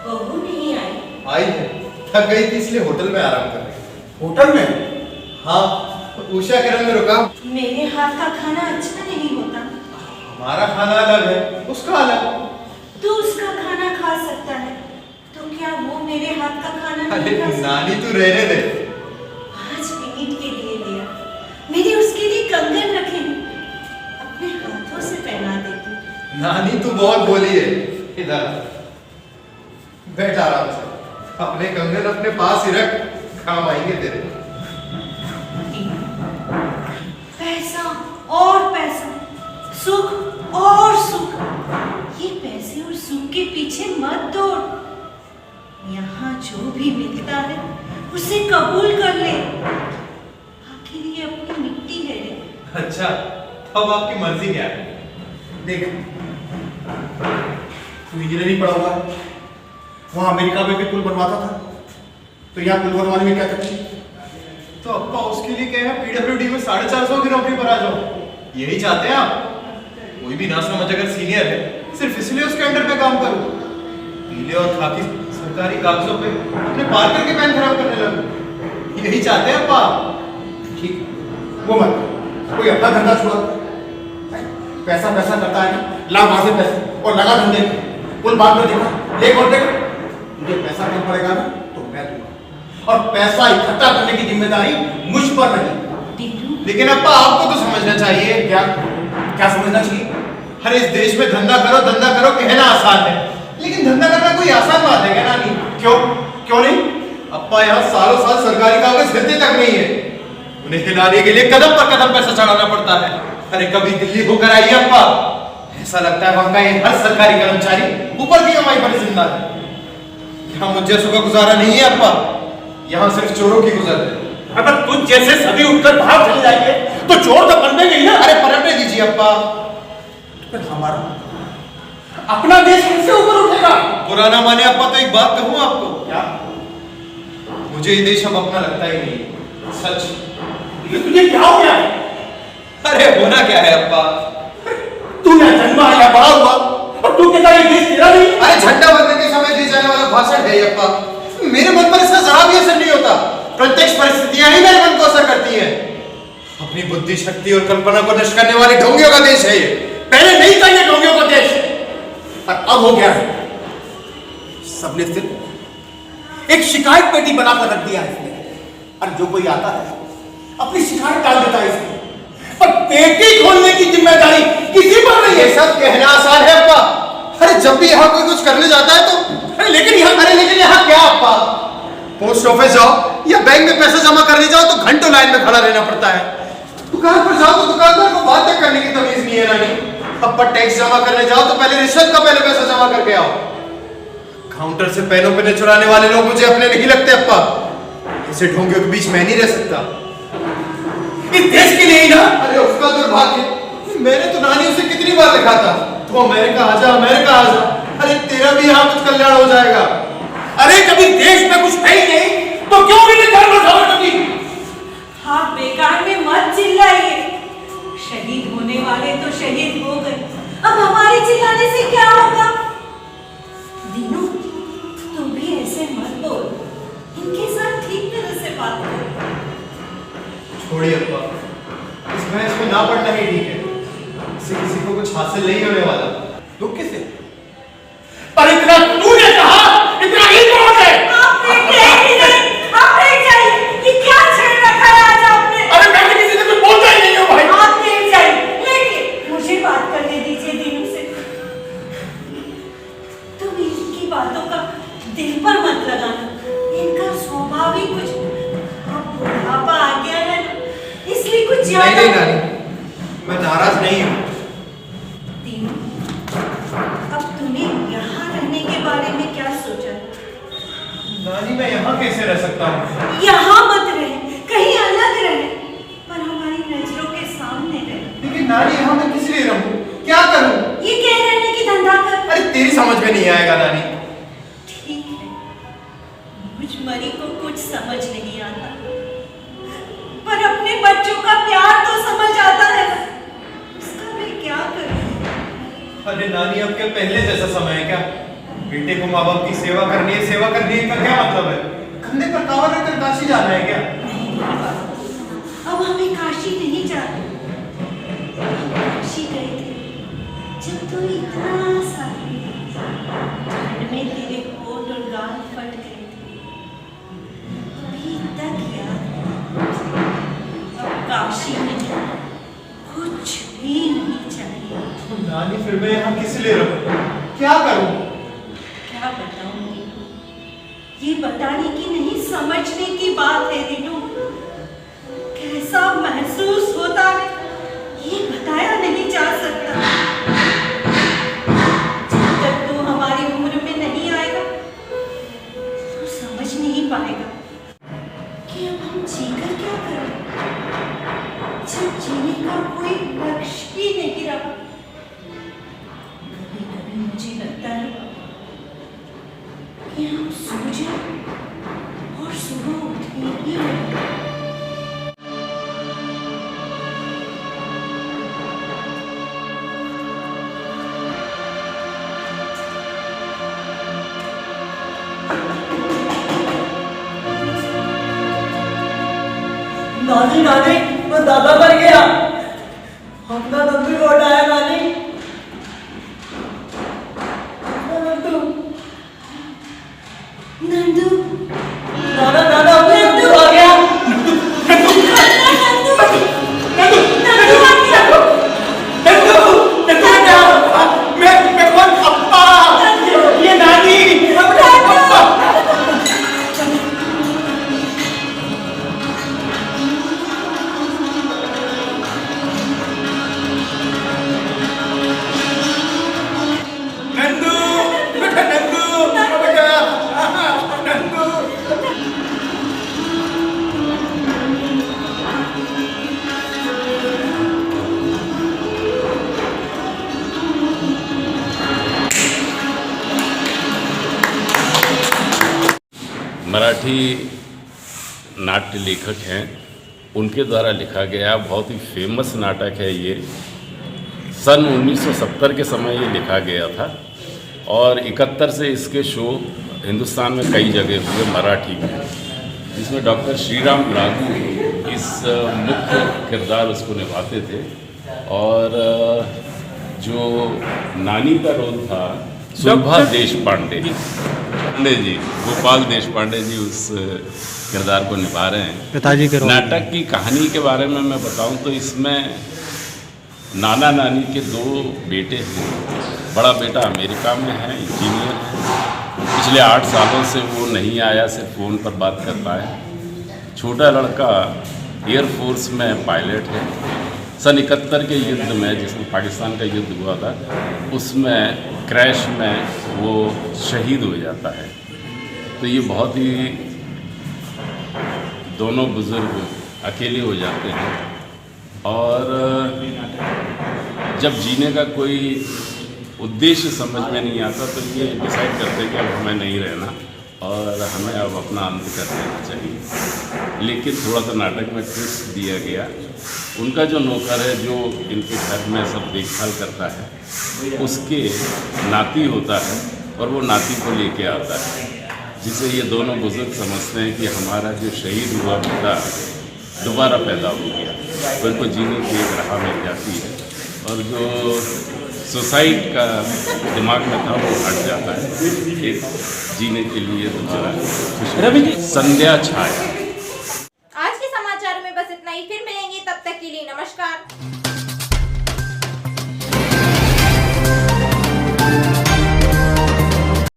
बहू नहीं आई? आई है, थक गई थी इसलिए होटल में आराम कर रही। होटल में? हाँ, उषा किरण में रुका। मेरे हाथ का खाना अच्छा नहीं होता। हमारा खाना अलग है, उसका अलग। तू उसका खाना खा सकता है, तो क्या वो मेरे हाथ का खाना अरे नहीं खा सकता? नानी तू रहने दे। 5 मिनट के लिए लिया, मैंने उसके लिए कंगन रखे हैं, अपने हाथों से पहना देती। नानी तू बहुत बोली है। इधर बैठ आराम से, अपने कंगन अपने पास ही रख, काम आएंगे तेरे। पैसा और पैसा, सुख और सुख, ये पैसे और सुख के पीछे मत दौड़। यहाँ जो भी मिलता है उसे कबूल कर ले, आखिर ये अपनी मिट्टी है रे। अच्छा, अब आपकी मर्जी क्या है? देख, तू इंजीनियरिंग पढ़ा हुआ है, वहां अमेरिका में भी पुल बनवाता था, तो यहाँ पुल बनवाने में क्या तकलीफ? तो अप्पा उसके लिए क्या है, पीडब्ल्यूडी में 450 की नौकरी पर आ जाओ। यही चाहते हैं आप? कोई भी ना समझ अगर सीनियर है, सिर्फ इसलिए उसके अंडर पे काम करो। पीले और खाकी सरकारी कागजों पे अपने पार्कर के पेन खराब करने लगे। यही चाहते हैं अप्पा? ठीक, वो मत, कोई अपना धंधा छुड़ा, पैसा पैसा करता है ना, ला वहां से पैसे और लगा धंधे में। पुल बाद में देखा, एक और देखा, मुझे पैसा कम पड़ेगा ना तो मैं दूंगा, और पैसा इकट्ठा करने की जिम्मेदारी मुझ पर नहीं। लेकिन अप्पा आपको तो समझना चाहिए। क्या क्या समझना चाहिए? हर इस देश में धंधा करो कहना आसान है, लेकिन धंधा करना कोई आसान बात है क्या नानी? क्यों नहीं? अप्पा यहाँ सालों साल सरकारी कागज हिलते तक नहीं है, उन्हें हिलाने के लिए कदम पर कदम पैसा चढ़ाना पड़ता है। अरे कभी दिल्ली होकर आइए अप्पा, ऐसा लगता है वहां का ये हर सरकारी कर्मचारी ऊपर की कमाई पर जिंदा है। यहाँ मुझ जैसों का गुजारा नहीं है अप्पा, यहाँ सिर्फ चोरों की गुजर है। अगर तुझ जैसे सभी उठकर बाहर चले जाएंगे तो चोर तो बनने ही ना। अरे पलटने दीजिए अप्पा। फिर हमारा अपना देश कैसे ऊपर उठेगा? पुराना माने अप्पा, तो एक बात कहूँ आपको, क्या? मुझे ये देश अब अपना लगता ही नहीं, सच। ये तुझे क्या हो गया? अरे होना क्या है अप्पा? तू यहाँ जन्मा या बड़ा हुआ और तू कहता है ये देश तेरा नहीं? अरे झंडा बंदने के समय दिए जाने वाला भाषण है ये अप्पा। मेरे मन पर इसका जरा भी असर नहीं होता, प्रत्यक्ष परिस्थितियां ही मेरे मन को असर करती हैं। अपनी बुद्धि शक्ति और कल्पना को नष्ट करने वाले ढोंगियों का देश है ये। पहले नहीं था ये ढोंगियों का देश, और अब हो गया है। सबने सिर्फ एक शिकायत पेटी बनाकर रख दिया है इसने, और जो कोई आता है अपनी शिकायत डाल देता है इसमें, पर पेटी खोलने की जिम्मेदारी किसी पर नहीं है। ये सब कहना आसान है अप्पा। अरे जब भी यहाँ कोई कुछ करने जाता है तो लेकिन यहाँ क्या अप्पा? पोस्ट ऑफिस जाओ या बैंक में पैसा जमा करने जाओ तो घंटों लाइन में खड़ा रहना पड़ता है। दुकान पर जाओ तो दुकानदार को बात तक करने की तमीज नहीं है नानी। अप्पा टैक्स जमा करने जाओ तो पहले रिश्वत का पहले पैसा जमा करके आओ। काउंटर से पेनों पे चुराने वाले लोग मुझे अपने नहीं लगते अप्पा। ऐसे ढोंगियों के बीच मैं नहीं रह सकता। इस देश के लिए ही ना। अरे उसका दुर्भाग्य, मैंने तो नानी उसे कितनी बार लिखा था, तो अमेरिका आजा, अमेरिका आजा। अरे तेरा भी यहाँ कुछ कल्याण हो जाएगा। अरे कभी देश में कुछ है ही नहीं तो क्यों भी नहीं करना कभी? हाँ, बेकार में मत चिल्लाइए, शहीद होने वाले तो शहीद हो गए, अब हमारे चिल्लाने से क्या होगा? दीनू, तुम भी ऐसे मत बोल, इनके साथ ठीक तरह से बात करो। छोड़िए अप्पा, इस बहस में ना पड़ना ही ठीक है। इससे किसी को कुछ हासिल नहीं होने वाला। दुख किसे? पर इतना तूने कहा, इतना ही कौन है? आप बैठ जाइए, ये क्या छेड़ रखा है आज आपने? अरे मैं किसी से कुछ बोलता ही नहीं हूँ भाई। आप बैठ जाइए, लेकिन मुझे बात करने दीजिए दीनू से। तुम इनकी बातों का दिल पर मत लगाना, इनका स्वभाव ही कुछ, अब बुढ़ापा आ गया है ना, इसलिए कुछ ज्यादा। नहीं नानी, मैं नाराज नहीं हूँ। दीनू, अब तूने यहाँ रहने के बारे में क्या सोचा? नानी मैं यहाँ कैसे रह सकता हूँ? यहाँ मत रहे, कहीं अलग रहे, पर हमारी नजरों के सामने रहे। लेकिन नानी यहाँ मैं किस लिए रहूँ, क्या करूँ? ये कह रहने की धंधा कर। अरे तेरी समझ में नहीं आएगा नानी। ठीक है, मुझ मरी को कुछ समझ नहीं आता, पर अपने बच्चों का प्यार तो समझ आता है, उसका मैं क्या करूँ? अरे नानी अब क्या पहले जैसा समय है क्या? बेटे को माँ बाप की सेवा करनी है का क्या मतलब है? कंधे पर कांवर रखकर काशी जाना है क्या? अब हमें काशी नहीं जाना। हम काशी गए थे जब तू इतना सा ठंड में तेरे होठ और गाल फट गए थे, अभी तक याद है। अब काशी में कुछ भी नहीं चाहिए। तो नानी फिर मैं यहाँ किस लिए रहूं? क्या करूं? क्या बताऊं रीनू, ये बताने की नहीं समझने की बात है रीनू। कैसा महसूस होता है ये बताया नहीं जा सकता। जब तक तू हमारी उम्र में नहीं आएगा तो समझ नहीं पाएगा कि अब हम जीकर क्या करें, जब जीने का कोई लक्ष्य ही नहीं रहा। कभी कभी मुझे लगता है कि हम सो जाएं और सुबह उठने ही नहीं। नानी नानी मैं दादा मर गया। अपना नंदू लौट आया नानी। नंदू नंदू नाना नाना अपना नंदू आ गया। मैं कौन? अप्पा! ये नानी! अप्पा! नंदू! बेटा नंदू! बेटा! नंदू! मराठी नाट्य लेखक हैं, उनके द्वारा लिखा गया बहुत ही फेमस नाटक है ये। सन 1970 के समय ये लिखा गया था और 71 से इसके शो हिंदुस्तान में कई जगह हुए मराठी में, जिसमें डॉक्टर श्रीराम लागू इस मुख्य किरदार उसको निभाते थे। और जो नानी का रोल था सुलभा देशपांडे जी, गोपाल देशपांडे जी उस किरदार को निभा रहे हैं। पिताजी के रोल नाटक की कहानी के बारे में मैं बताऊं तो इसमें नाना नानी के दो बेटे हैं। बड़ा बेटा अमेरिका में है, इंजीनियर है। पिछले 8 सालों से वो नहीं आया, सिर्फ फ़ोन पर बात करता है। छोटा लड़का एयरफोर्स में पायलट है। सन 71 के युद्ध में, जिसमें पाकिस्तान का युद्ध हुआ था, उसमें क्रैश में वो शहीद हो जाता है। तो ये बहुत ही दोनों बुज़ुर्ग अकेले हो जाते हैं और जब जीने का कोई उद्देश्य समझ में नहीं आता तो ये डिसाइड करते हैं कि अब हमें नहीं रहना और हमें अब अपना अंत कर देना चाहिए। लेकिन थोड़ा सा नाटक में ट्विस्ट दिया गया। उनका जो नौकर है, जो इनके घर में सब देखभाल करता है, उसके नाती होता है और वो नाती को लेके आता है, जिसे ये दोनों बुजुर्ग समझते हैं कि हमारा जो शहीद हुआ बेटा दोबारा पैदा हो गया। तो इनको जीने की एक राह मिल जाती है और जो सुसाइड का दिमाग में था वो हट जाता है, एक जीने के लिए दोबारा। संध्या छाया